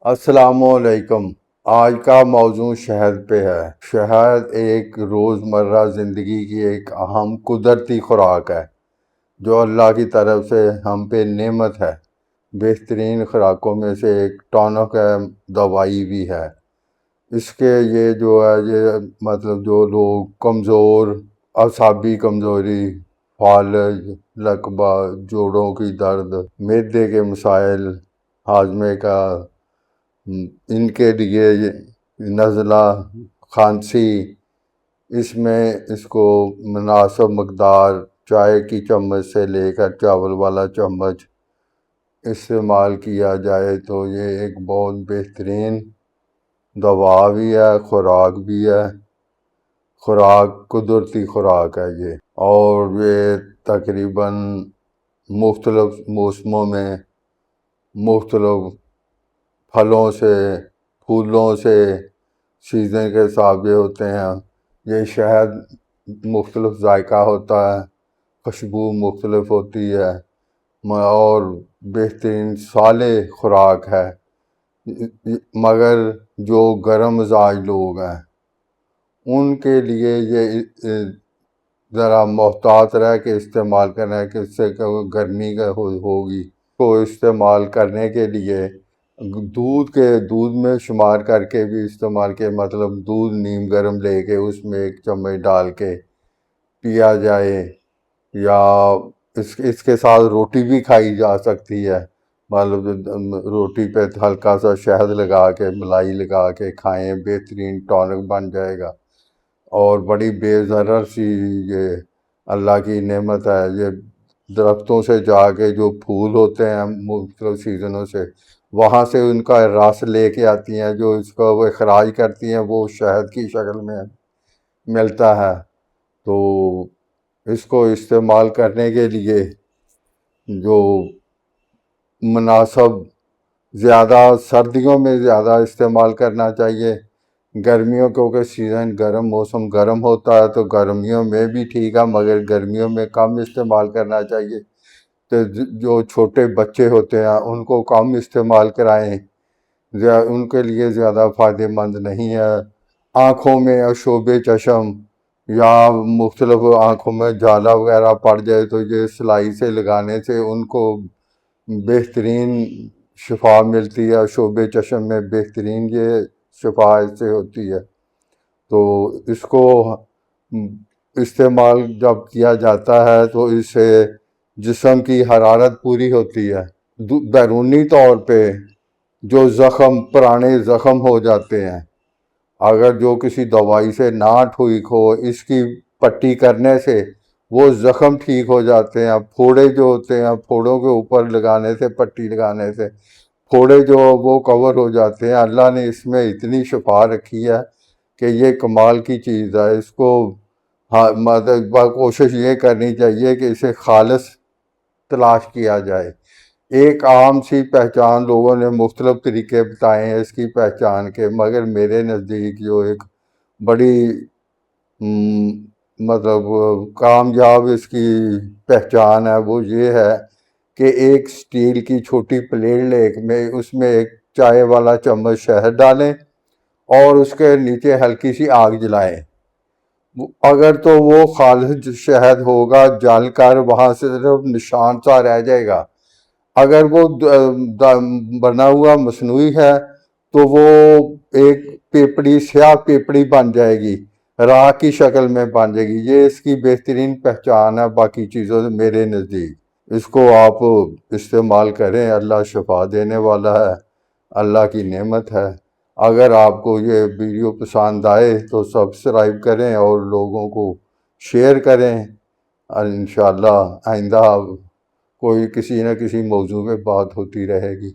السلام علیکم۔ آج کا موضوع شہد پہ ہے۔ شہد ایک روزمرہ زندگی کی ایک اہم قدرتی خوراک ہے جو اللہ کی طرف سے ہم پہ نعمت ہے۔ بہترین خوراکوں میں سے ایک ٹونک ہے، دوائی بھی ہے۔ اس کے یہ جو ہے مطلب جو لوگ کمزور، اعصابی کمزوری، فالج، لکبہ، جوڑوں کی درد، معدے کے مسائل، ہاضمے کا، ان کے لیے نزلہ، کھانسی، اس میں اس کو مناسب مقدار چائے کی چمچ سے لے کر چاول والا چمچ استعمال کیا جائے تو یہ ایک بہت بہترین دوا بھی ہے، خوراک بھی ہے۔ قدرتی خوراک ہے یہ، اور یہ تقریباً مختلف موسموں میں مختلف پھلوں سے، پھولوں سے، سیزن کے حساب سے ہوتے ہیں۔ یہ شہد مختلف ذائقہ ہوتا ہے، خوشبو مختلف ہوتی ہے، اور بہترین صالح خوراک ہے۔ مگر جو گرم مزاج لوگ ہیں ان کے لیے یہ ذرا محتاط رہ کے استعمال کرنا ہے کہ اس سے گرمی کا ہوگی۔ کو استعمال کرنے کے لیے دودھ میں شمار کر کے بھی استعمال کے، مطلب دودھ نیم گرم لے کے اس میں ایک چمچ ڈال کے پیا جائے، یا اس کے ساتھ روٹی بھی کھائی جا سکتی ہے۔ مطلب روٹی پہ ہلکا سا شہد لگا کے، ملائی لگا کے کھائیں، بہترین ٹونک بن جائے گا۔ اور بڑی بے ضرر سی یہ اللہ کی نعمت ہے۔ یہ درختوں سے جا کے جو پھول ہوتے ہیں مختلف سیزنوں سے، وہاں سے ان کا رس لے کے آتی ہیں، جو اس کو وہ اخراج کرتی ہیں، وہ شہد کی شکل میں ملتا ہے۔ تو اس کو استعمال کرنے کے لیے جو مناسب، زیادہ سردیوں میں زیادہ استعمال کرنا چاہیے۔ گرمیوں کیونکہ سیزن گرم، موسم گرم ہوتا ہے تو گرمیوں میں بھی ٹھیک ہے، مگر گرمیوں میں کم استعمال کرنا چاہیے۔ تو جو چھوٹے بچے ہوتے ہیں ان کو کم استعمال کرائیں، ان کے لیے زیادہ فائدہ مند نہیں ہے۔ آنکھوں میں شعب چشم یا مختلف آنکھوں میں جالا وغیرہ پڑ جائے تو یہ سلائی سے لگانے سے ان کو بہترین شفا ملتی ہے۔ شعب چشم میں بہترین یہ شفا اس سے ہوتی ہے۔ تو اس کو استعمال جب کیا جاتا ہے تو اس سے جسم کی حرارت پوری ہوتی ہے۔ بیرونی طور پہ جو پرانے زخم ہو جاتے ہیں، اگر جو کسی دوائی سے نہ ٹھیک ہو، اس کی پٹی کرنے سے وہ زخم ٹھیک ہو جاتے ہیں۔ پھوڑے جو ہوتے ہیں، پھوڑوں کے اوپر لگانے سے، پٹی لگانے سے پھوڑے جو وہ کور ہو جاتے ہیں۔ اللہ نے اس میں اتنی شفا رکھی ہے کہ یہ کمال کی چیز ہے۔ اس کو کوشش یہ کرنی چاہیے کہ اسے خالص تلاش کیا جائے۔ ایک عام سی پہچان لوگوں نے مختلف طریقے بتائے ہیں اس کی پہچان کے، مگر میرے نزدیک جو ایک بڑی مطلب کامیاب اس کی پہچان ہے وہ یہ ہے کہ ایک سٹیل کی چھوٹی پلیٹ لے میں اس میں ایک چائے والا چمچ شہد ڈالیں اور اس کے نیچے ہلکی سی آگ جلائیں۔ اگر تو وہ خالص شہد ہوگا، جل کر وہاں سے صرف نشان سا رہ جائے گا۔ اگر وہ بنا ہوا مصنوعی ہے تو وہ ایک پیپڑی، سیاہ پیپڑی بن جائے گی، راکھ کی شکل میں بن جائے گی۔ یہ اس کی بہترین پہچان ہے باقی چیزوں سے میرے نزدیک۔ اس کو آپ استعمال کریں، اللہ شفا دینے والا ہے، اللہ کی نعمت ہے۔ اگر آپ کو یہ ویڈیو پسند آئے تو سبسکرائب کریں اور لوگوں کو شیئر کریں۔ اور انشاءاللہ آئندہ کوئی کسی نہ کسی موضوع پہ بات ہوتی رہے گی۔